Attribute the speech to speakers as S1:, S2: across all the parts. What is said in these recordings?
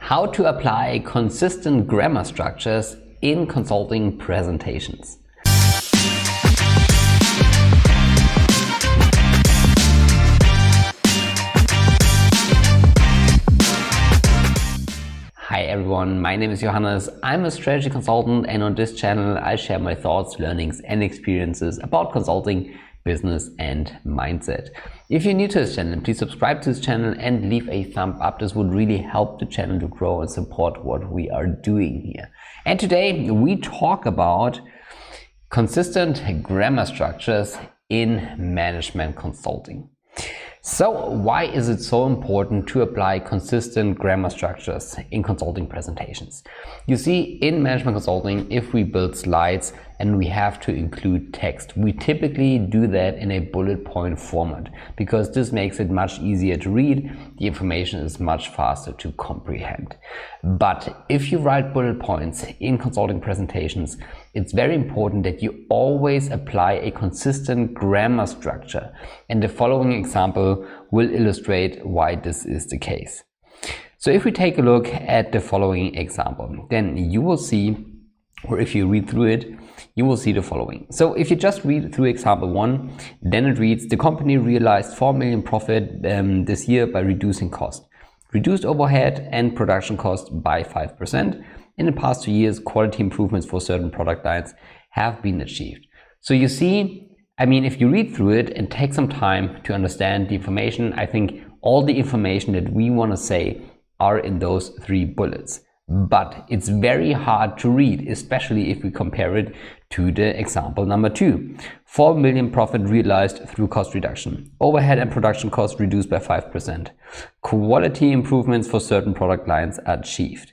S1: How to apply consistent grammar structures in consulting presentations. Hi everyone, my name is Johannes. I'm a strategy consultant, and on this channel I share my thoughts, learnings and experiences about consulting, business and mindset. If you're new to this channel, please subscribe to this channel and leave a thumb up. This would really help the channel to grow and support what we are doing here. And today we talk about consistent grammar structures in management consulting. So why is it so important to apply consistent grammar structures in consulting presentations? You see, in management consulting, if we build slides and we have to include text, we typically do that in a bullet point format because this makes it much easier to read. The information is much faster to comprehend. But if you write bullet points in consulting presentations, it's very important that you always apply a consistent grammar structure. And the following example will illustrate why this is the case. So if we take a look at the following example, then you will see, or if you read through it, you will see the following. So if you just read through example 1, then it reads, the company realized 4 million profit this year by reducing cost. Reduced overhead and production cost by 5%. In the past 2 years, quality improvements for certain product lines have been achieved. So you see, I mean, if you read through it and take some time to understand the information, I think all the information that we want to say are in those 3 bullets. But it's very hard to read, especially if we compare it to the example number 2. 4 million profit realized through cost reduction. Overhead and production costs reduced by 5%. Quality improvements for certain product lines achieved.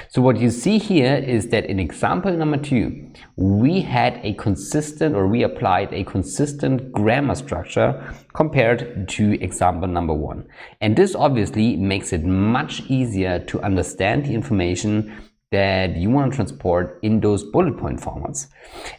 S1: So what you see here is that in example number 2, we had a consistent, or we applied a consistent grammar structure compared to example number 1. And this obviously makes it much easier to understand the information that you want to transport in those bullet point formats.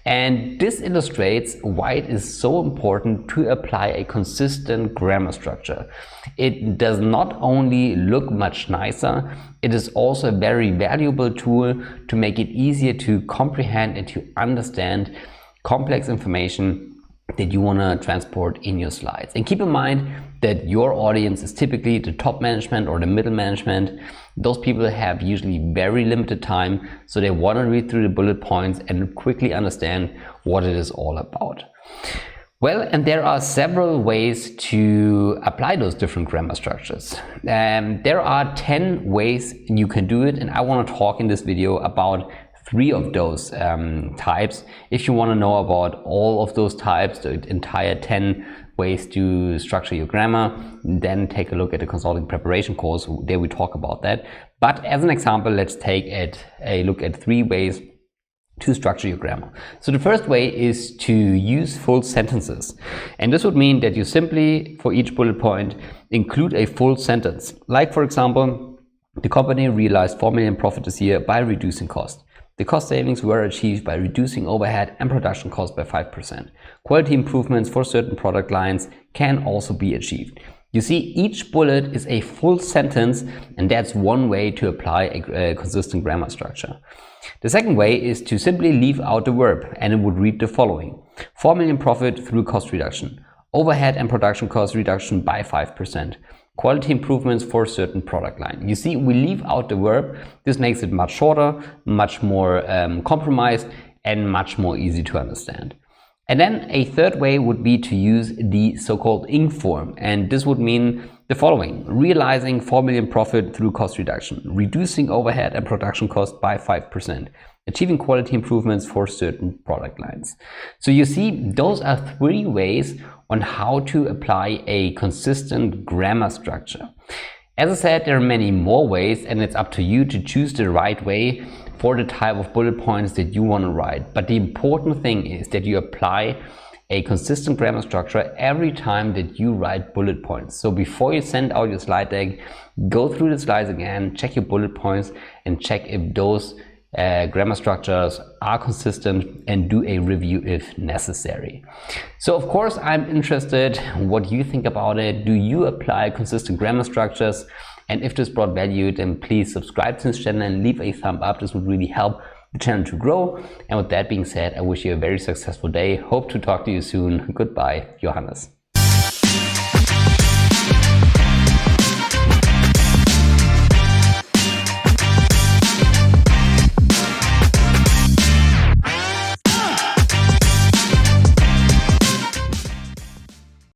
S1: And this illustrates why it is so important to apply a consistent grammar structure. It does not only look much nicer, it is also a very valuable tool to make it easier to comprehend and to understand complex information that you want to transport in your slides. And keep in mind that your audience is typically the top management or the middle management. Those people have usually very limited time, so they want to read through the bullet points and quickly understand what it is all about. Well, and there are several ways to apply those different grammar structures. There are 10 ways you can do it, and I want to talk in this video about 3 of those types. If you want to know about all of those types, the entire 10 ways to structure your grammar, then take a look at the consulting preparation course. There we talk about that. But as an example, let's take a look at 3 ways to structure your grammar. So the first way is to use full sentences. And this would mean that you simply, for each bullet point, include a full sentence. Like, for example, the company realized 4 million profit this year by reducing cost. The cost savings were achieved by reducing overhead and production costs by 5%. Quality improvements for certain product lines can also be achieved. You see, each bullet is a full sentence, and that's one way to apply a consistent grammar structure. The second way is to simply leave out the verb, and it would read the following. 4 million profit through cost reduction. Overhead and production cost reduction by 5%. Quality improvements for certain product line. You see, we leave out the verb. This makes it much shorter, much more compromised, and much more easy to understand. And then a third way would be to use the so-called ing form, and this would mean the following. Realizing 4 million profit through cost reduction, reducing overhead and production costs by 5%, achieving quality improvements for certain product lines. So you see, those are 3 ways on how to apply a consistent grammar structure. As I said, there are many more ways, and it's up to you to choose the right way for the type of bullet points that you want to write. But the important thing is that you apply a consistent grammar structure every time that you write bullet points. So before you send out your slide deck, go through the slides again, check your bullet points, and check if those grammar structures are consistent, and do a review if necessary. So of course, I'm interested what you think about it. Do you apply consistent grammar structures? And if this brought value, then please subscribe to this channel and leave a thumb up. This would really help the channel to grow. And with that being said, I wish you a very successful day. Hope to talk to you soon. Goodbye, Johannes.